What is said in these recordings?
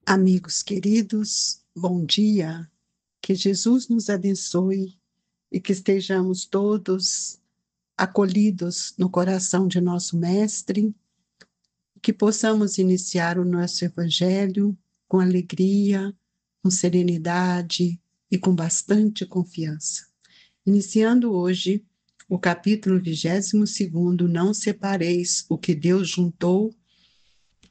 Amigos queridos, bom dia, que Jesus nos abençoe e que estejamos todos acolhidos no coração de nosso Mestre, que possamos iniciar o nosso Evangelho com alegria, com serenidade e com bastante confiança. Iniciando hoje o capítulo 22º, Não separeis o que Deus juntou.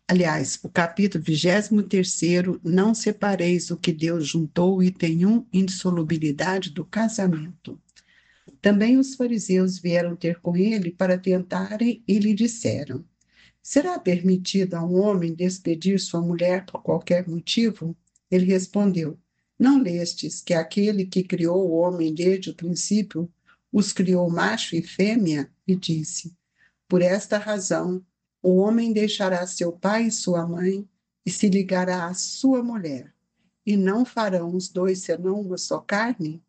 Aliás, o capítulo 23º, Não separeis o que Deus juntou, item 1, Indissolubilidade do casamento. Também os fariseus vieram ter com ele para tentarem e lhe disseram: será permitido a um homem despedir sua mulher por qualquer motivo? Ele respondeu: não lestes que aquele que criou o homem desde o princípio os criou macho e fêmea? E disse: por esta razão, o homem deixará seu pai e sua mãe e se ligará à sua mulher, e não farão os dois senão uma só carne?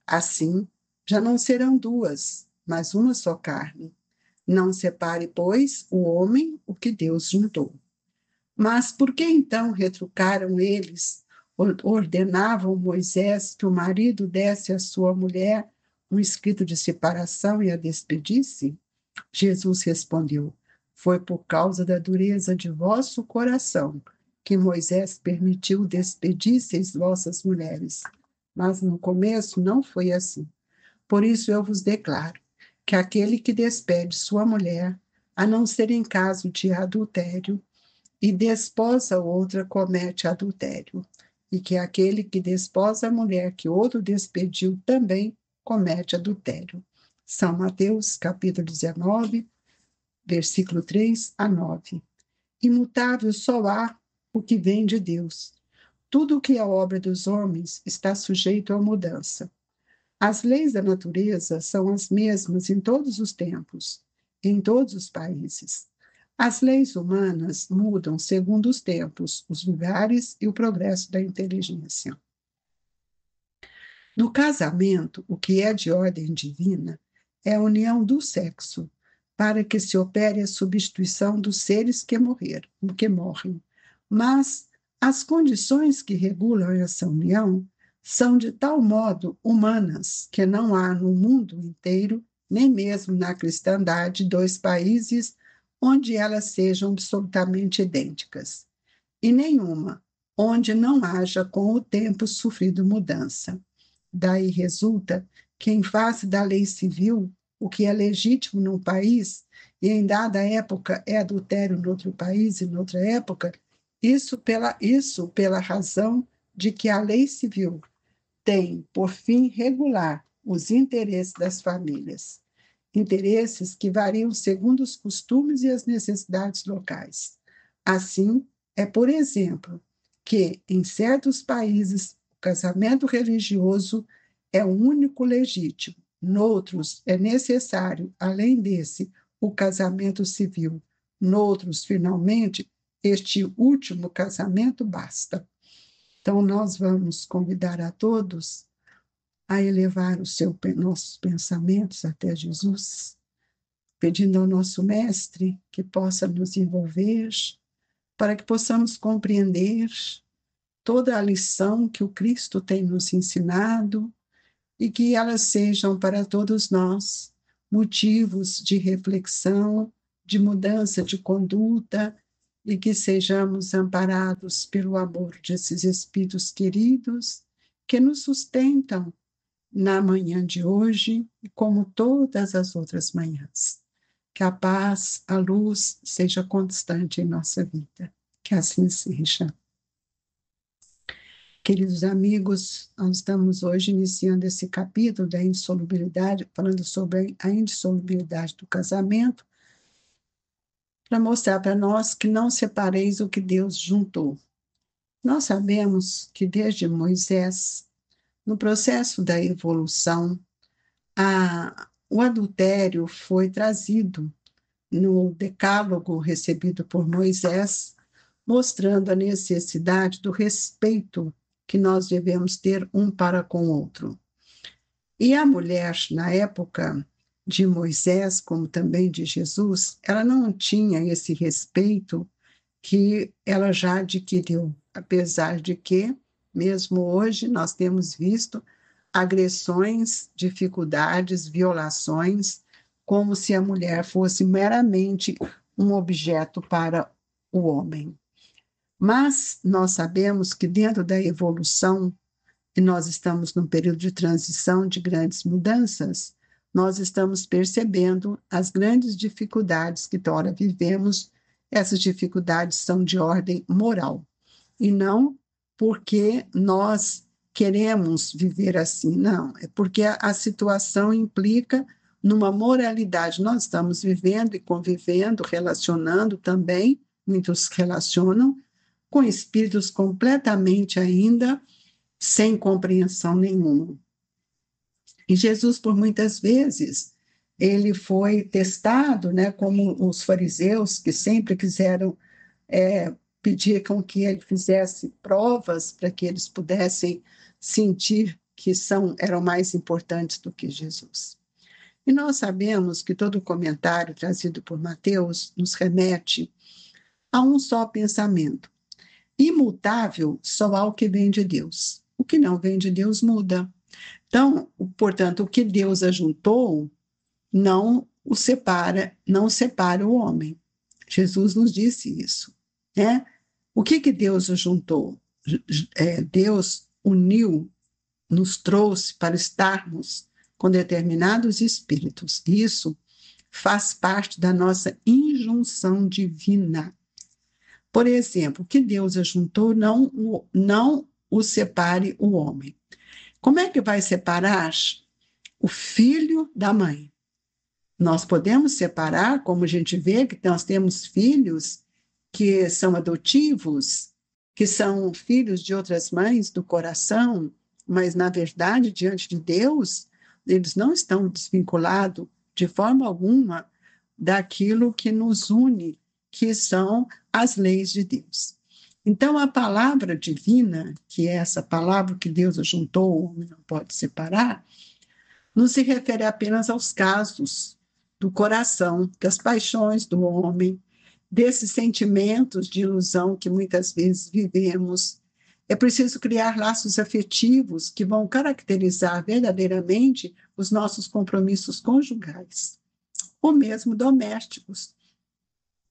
Assim, já não serão duas, mas uma só carne. Não separe, pois, o homem o que Deus juntou. Mas por que então retrucaram eles? Ordenavam Moisés que o marido desse à sua mulher um escrito de separação e a despedisse? Jesus respondeu: foi por causa da dureza de vosso coração que Moisés permitiu despedisseis vossas mulheres. Mas no começo não foi assim. Por isso eu vos declaro que aquele que despede sua mulher, a não ser em caso de adultério, e desposa outra, comete adultério. E que aquele que desposa a mulher que outro despediu também comete adultério. São Mateus, capítulo 19, versículo 3 a 9. Imutável só há o que vem de Deus. Tudo o que é obra dos homens está sujeito à mudança. As leis da natureza são as mesmas em todos os tempos, em todos os países. As leis humanas mudam segundo os tempos, os lugares e o progresso da inteligência. No casamento, o que é de ordem divina é a união do sexo, para que se opere a substituição dos seres que morrem. Mas as condições que regulam essa união são de tal modo humanas que não há no mundo inteiro, nem mesmo na cristandade, dois países onde elas sejam absolutamente idênticas, e nenhuma onde não haja com o tempo sofrido mudança. Daí resulta que, em face da lei civil, o que é legítimo num país e em dada época é adultério no outro país e noutra época, isso pela razão de que a lei civil tem por fim regular os interesses das famílias, interesses que variam segundo os costumes e as necessidades locais. Assim, é, por exemplo, que em certos países o casamento religioso é o único legítimo, noutros é necessário, além desse, o casamento civil, noutros, finalmente, este último casamento basta. Então, nós vamos convidar a todos a elevar nossos pensamentos até Jesus, pedindo ao nosso Mestre que possa nos envolver, para que possamos compreender toda a lição que o Cristo tem nos ensinado e que elas sejam para todos nós motivos de reflexão, de mudança de conduta e que sejamos amparados pelo amor desses Espíritos queridos que nos sustentam na manhã de hoje, como todas as outras manhãs. Que a paz, a luz seja constante em nossa vida. Que assim seja. Queridos amigos, nós estamos hoje iniciando esse capítulo da indissolubilidade, falando sobre a indissolubilidade do casamento, para mostrar para nós que não separeis o que Deus juntou. Nós sabemos que desde Moisés, no processo da evolução, o adultério foi trazido no decálogo recebido por Moisés, mostrando a necessidade do respeito que nós devemos ter um para com o outro. E a mulher, na época de Moisés, como também de Jesus, ela não tinha esse respeito que ela já adquiriu. apesar de que, mesmo hoje, nós temos visto agressões, dificuldades, violações, como se a mulher fosse meramente um objeto para o homem. Mas nós sabemos que dentro da evolução, e nós estamos num período de transição, de grandes mudanças, nós estamos percebendo as grandes dificuldades que ora vivemos. Essas dificuldades são de ordem moral, e não porque nós queremos viver assim, não, é porque a situação implica numa moralidade. Nós estamos vivendo e convivendo, relacionando também, muitos relacionam, com espíritos completamente ainda sem compreensão nenhuma. E Jesus, por muitas vezes, ele foi testado, né, como os fariseus, que sempre quiseram pedir com que ele fizesse provas para que eles pudessem sentir que eram mais importantes do que Jesus. E nós sabemos que todo comentário trazido por Mateus nos remete a um só pensamento. Imutável só há o que vem de Deus. O que não vem de Deus muda. Então, portanto, o que Deus ajuntou não separa o homem. Jesus nos disse isso, né? O que Deus ajuntou? Deus uniu, nos trouxe para estarmos com determinados espíritos. Isso faz parte da nossa injunção divina. Por exemplo, o que Deus ajuntou não o separe o homem. Como é que vai separar o filho da mãe? Nós podemos separar, como a gente vê que nós temos filhos que são adotivos, que são filhos de outras mães do coração, mas, na verdade, diante de Deus, eles não estão desvinculados de forma alguma daquilo que nos une, que são as leis de Deus. Então, a palavra divina, que é essa palavra que Deus ajuntou, o homem não pode separar, não se refere apenas aos casos do coração, das paixões do homem, desses sentimentos de ilusão que muitas vezes vivemos. É preciso criar laços afetivos que vão caracterizar verdadeiramente os nossos compromissos conjugais, ou mesmo domésticos,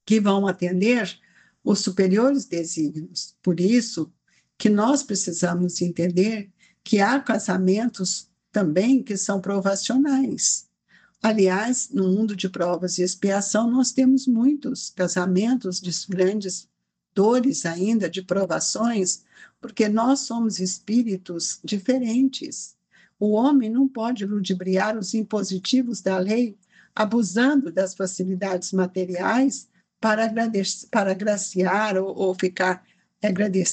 que vão atender os superiores desígnios. Por isso que nós precisamos entender que há casamentos também que são provacionais. Aliás, no mundo de provas e expiação, nós temos muitos casamentos de grandes dores ainda, de provações, porque nós somos espíritos diferentes. O homem não pode ludibriar os impositivos da lei, abusando das facilidades materiais para agraciar ou ficar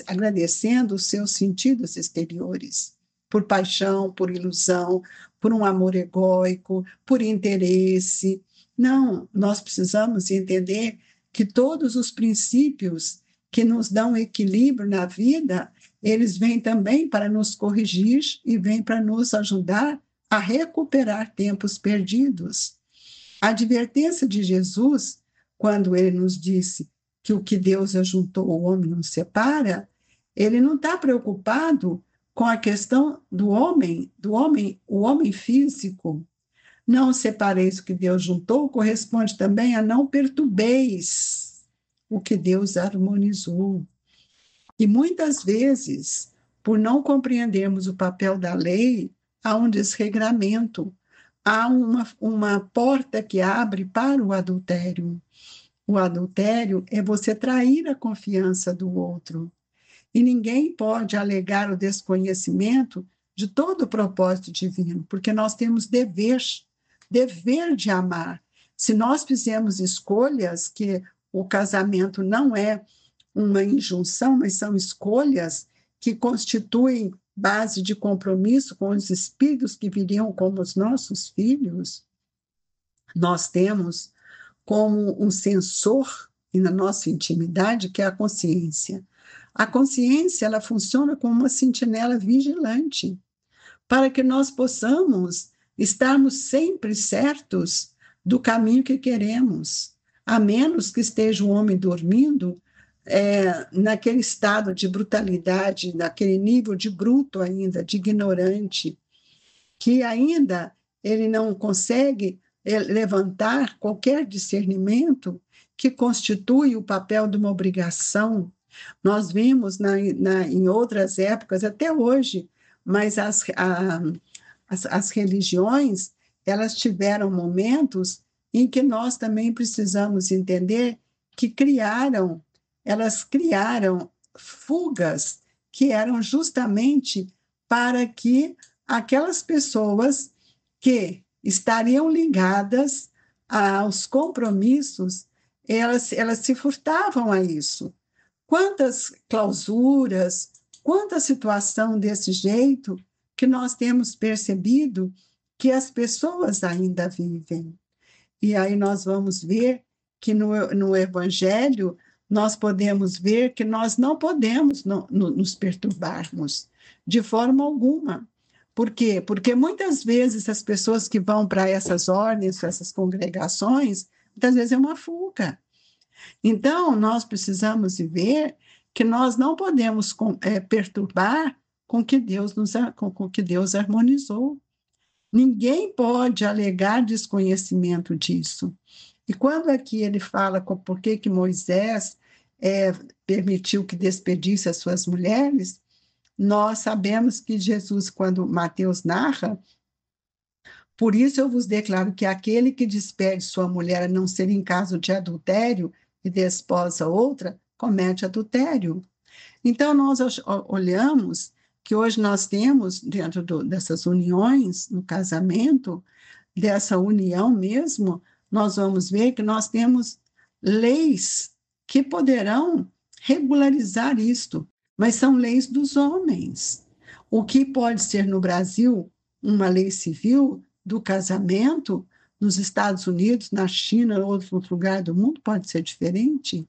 agradecendo os seus sentidos exteriores, por paixão, por ilusão, por um amor egóico, por interesse. Não, nós precisamos entender que todos os princípios que nos dão equilíbrio na vida, eles vêm também para nos corrigir e vêm para nos ajudar a recuperar tempos perdidos. A advertência de Jesus, quando ele nos disse que o que Deus ajuntou, o homem não separa, ele não está preocupado com a questão do homem, o homem físico. Não separeis o que Deus juntou, corresponde também a não perturbeis o que Deus harmonizou. E muitas vezes, por não compreendermos o papel da lei, há um desregramento, há uma porta que abre para o adultério. O adultério é você trair a confiança do outro. E ninguém pode alegar o desconhecimento de todo o propósito divino, porque nós temos dever de amar. Se nós fizermos escolhas, que o casamento não é uma injunção, mas são escolhas que constituem base de compromisso com os espíritos que viriam como os nossos filhos, nós temos como um sensor na nossa intimidade, que é a consciência. A consciência, ela funciona como uma sentinela vigilante, para que nós possamos estarmos sempre certos do caminho que queremos. A menos que esteja o homem dormindo, naquele estado de brutalidade, naquele nível de bruto ainda, de ignorante, que ainda ele não consegue levantar qualquer discernimento que constitui o papel de uma obrigação. Nós vimos em outras épocas, até hoje, mas as religiões, elas tiveram momentos em que nós também precisamos entender que elas criaram fugas que eram justamente para que aquelas pessoas que estariam ligadas aos compromissos, elas se furtavam a isso. Quantas clausuras, quanta situação desse jeito que nós temos percebido que as pessoas ainda vivem. E aí nós vamos ver que no Evangelho nós podemos ver que nós não podemos nos perturbarmos de forma alguma. Por quê? Porque muitas vezes as pessoas que vão para essas ordens, para essas congregações, muitas vezes é uma fuga. Então, nós precisamos ver que nós não podemos perturbar com que com que Deus harmonizou. Ninguém pode alegar desconhecimento disso. E quando aqui ele fala por que Moisés permitiu que despedisse as suas mulheres, nós sabemos que Jesus, quando Mateus narra, por isso eu vos declaro que aquele que despede sua mulher a não ser em caso de adultério e desposa outra, comete adultério. Então, nós olhamos que hoje nós temos, dentro dessas uniões, no casamento, dessa união mesmo, nós vamos ver que nós temos leis que poderão regularizar isto, mas são leis dos homens. O que pode ser no Brasil uma lei civil do casamento, nos Estados Unidos, na China, ou outro lugar do mundo, pode ser diferente.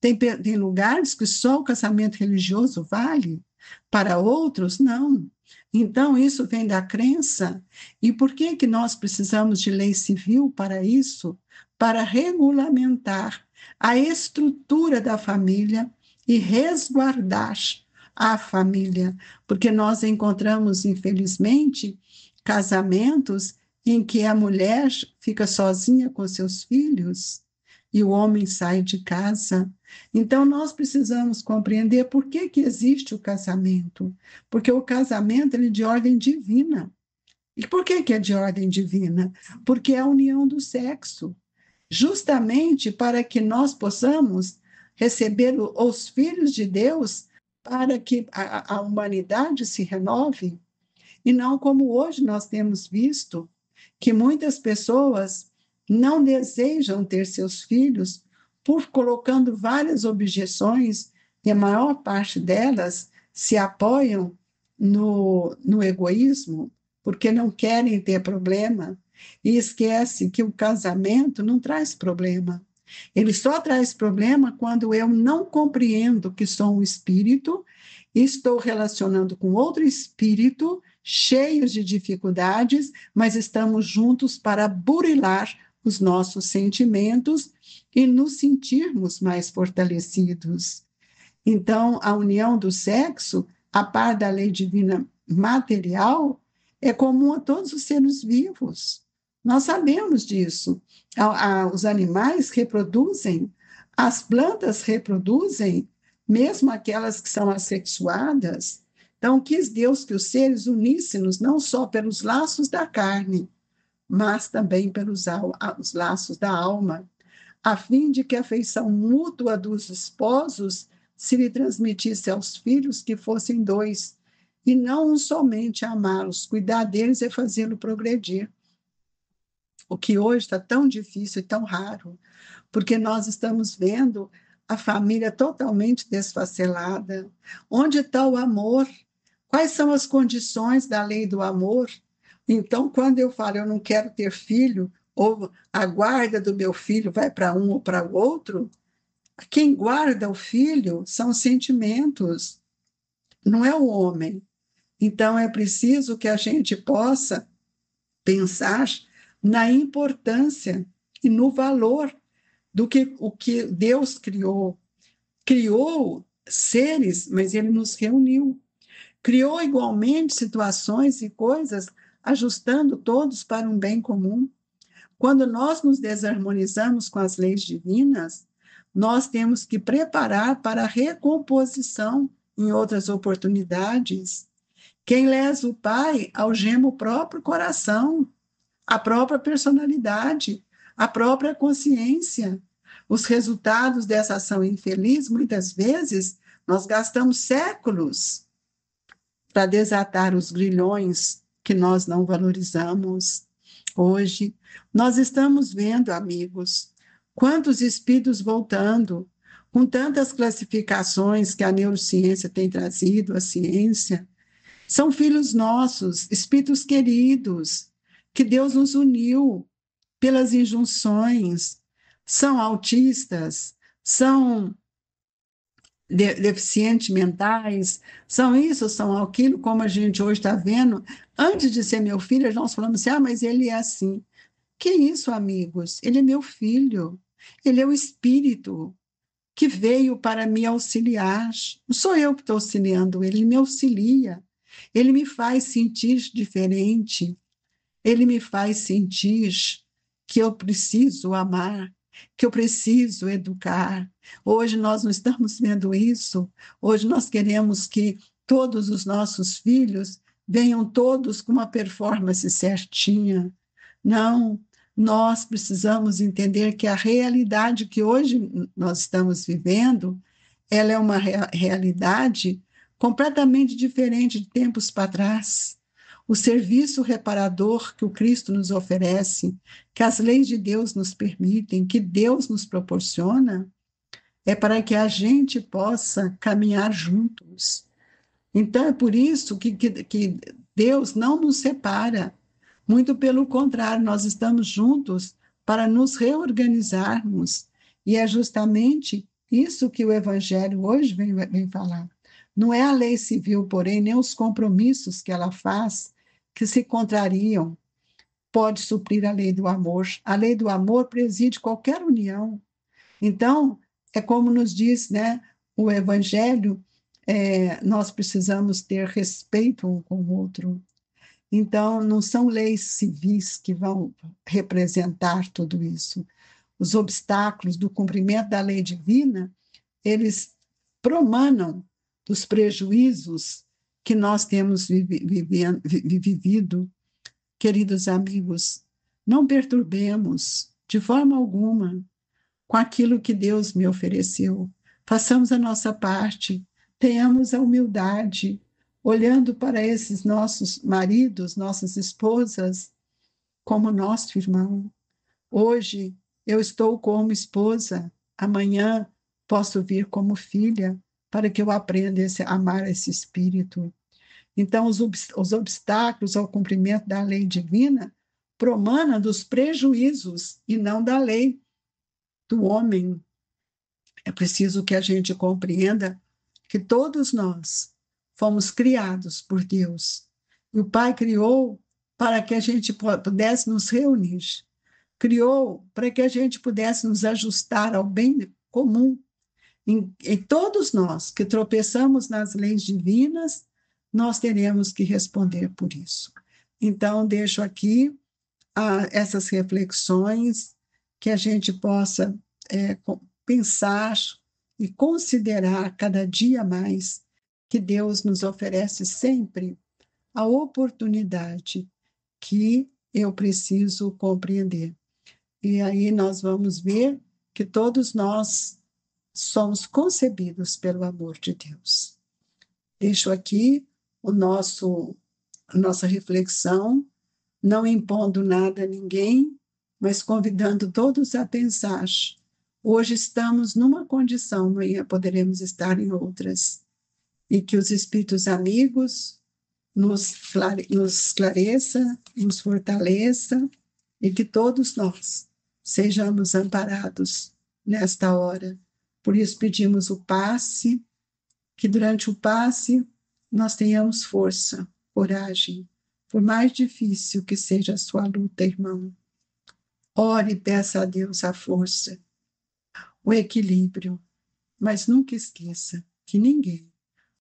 Tem lugares que só o casamento religioso vale, para outros, não. Então, isso vem da crença. E por que nós precisamos de lei civil para isso? Para regulamentar a estrutura da família e resguardar a família. Porque nós encontramos, infelizmente, casamentos em que a mulher fica sozinha com seus filhos e o homem sai de casa. Então, nós precisamos compreender por que existe o casamento. Porque o casamento é de ordem divina. E por que é de ordem divina? Porque é a união do sexo. Justamente para que nós possamos receber os filhos de Deus, para que a humanidade se renove. E não como hoje nós temos visto, que muitas pessoas não desejam ter seus filhos por colocando várias objeções, e a maior parte delas se apoiam no egoísmo, porque não querem ter problema, e esquece que o casamento não traz problema. Ele só traz problema quando eu não compreendo que sou um espírito e estou relacionando com outro espírito, cheios de dificuldades, mas estamos juntos para burilar os nossos sentimentos e nos sentirmos mais fortalecidos. Então, a união do sexo, a par da lei divina material, é comum a todos os seres vivos. Nós sabemos disso. Os animais reproduzem, as plantas reproduzem, mesmo aquelas que são assexuadas. Então, quis Deus que os seres unissem-nos não só pelos laços da carne, mas também pelos os laços da alma, a fim de que a afeição mútua dos esposos se lhe transmitisse aos filhos que fossem dois, e não somente amá-los, cuidar deles e fazê-lo progredir. O que hoje está tão difícil e tão raro, porque nós estamos vendo a família totalmente desfacelada. Onde está o amor? Quais são as condições da lei do amor? Então, quando eu falo eu não quero ter filho, ou a guarda do meu filho vai para um ou para o outro, quem guarda o filho são os sentimentos, não é o homem. Então, é preciso que a gente possa pensar na importância e no valor o que Deus criou. criou seres, mas ele nos reuniu. Criou igualmente situações e coisas, ajustando todos para um bem comum. Quando nós nos desarmonizamos com as leis divinas, nós temos que preparar para a recomposição em outras oportunidades. Quem lesa o Pai algema o próprio coração, a própria personalidade, a própria consciência. Os resultados dessa ação infeliz, muitas vezes, nós gastamos séculos para desatar os grilhões que nós não valorizamos. Hoje, nós estamos vendo, amigos, quantos espíritos voltando, com tantas classificações que a neurociência tem trazido, a ciência, são filhos nossos, espíritos queridos, que Deus nos uniu pelas injunções, são autistas, são deficientes mentais, são isso, são aquilo, como a gente hoje está vendo. Antes de ser meu filho, nós falamos assim, mas ele é assim. Que isso, amigos? Ele é meu filho, ele é o espírito que veio para me auxiliar. Não sou eu que estou auxiliando ele me auxilia. Ele me faz sentir diferente, ele me faz sentir que eu preciso amar, que eu preciso educar. Hoje nós não estamos vendo isso. Hoje nós queremos que todos os nossos filhos venham todos com uma performance certinha. Não, nós precisamos entender que a realidade que hoje nós estamos vivendo, ela é uma realidade completamente diferente de tempos para trás. O serviço reparador que o Cristo nos oferece, que as leis de Deus nos permitem, que Deus nos proporciona, é para que a gente possa caminhar juntos. Então, é por isso que Deus não nos separa. Muito pelo contrário, nós estamos juntos para nos reorganizarmos. E é justamente isso que o Evangelho hoje vem falar. Não é a lei civil, porém, nem os compromissos que ela faz que se contrariam, pode suprir a lei do amor. A lei do amor preside qualquer união. Então, é como nos diz, né, o Evangelho, nós precisamos ter respeito um com o outro. Então, não são leis civis que vão representar tudo isso. Os obstáculos do cumprimento da lei divina, eles promanam dos prejuízos que nós temos vivido. Queridos amigos, não perturbemos de forma alguma com aquilo que Deus me ofereceu. Façamos a nossa parte, tenhamos a humildade, olhando para esses nossos maridos, nossas esposas, como nosso irmão. Hoje eu estou como esposa, amanhã posso vir como filha, para que eu aprenda a amar esse espírito. Então, os obstáculos ao cumprimento da lei divina promanam dos prejuízos e não da lei do homem. É preciso que a gente compreenda que todos nós fomos criados por Deus. E o Pai criou para que a gente pudesse nos reunir. Criou para que a gente pudesse nos ajustar ao bem comum. E todos nós que tropeçamos nas leis divinas, nós teremos que responder por isso. Então, deixo aqui essas reflexões, que a gente possa pensar e considerar cada dia mais que Deus nos oferece sempre a oportunidade que eu preciso compreender. E aí nós vamos ver que todos nós somos concebidos pelo amor de Deus. Deixo aqui a nossa reflexão, não impondo nada a ninguém, mas convidando todos a pensar. Hoje estamos numa condição, amanhã poderemos estar em outras. E que os espíritos amigos nos esclareça, nos fortaleça, e que todos nós sejamos amparados nesta hora. Por isso pedimos o passe, que durante o passe nós tenhamos força, coragem, por mais difícil que seja a sua luta, irmão. Ore e peça a Deus a força, o equilíbrio, mas nunca esqueça que ninguém,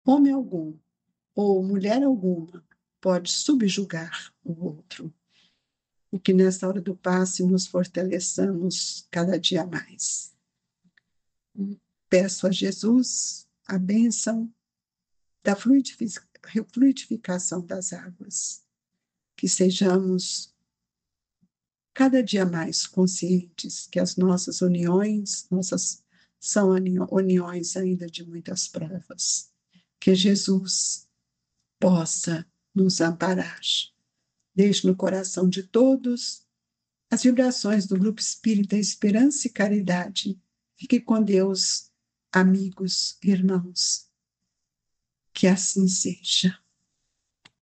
homem algum ou mulher alguma, pode subjugar o outro. E que nessa hora do passe nos fortaleçamos cada dia mais. Peço a Jesus a bênção da fluidificação das águas, que sejamos cada dia mais conscientes que as nossas uniões, são uniões ainda de muitas provas. Que Jesus possa nos amparar. Deixe no coração de todos as vibrações do Grupo Espírita Esperança e Caridade. Fique com Deus, amigos, irmãos. Que assim seja.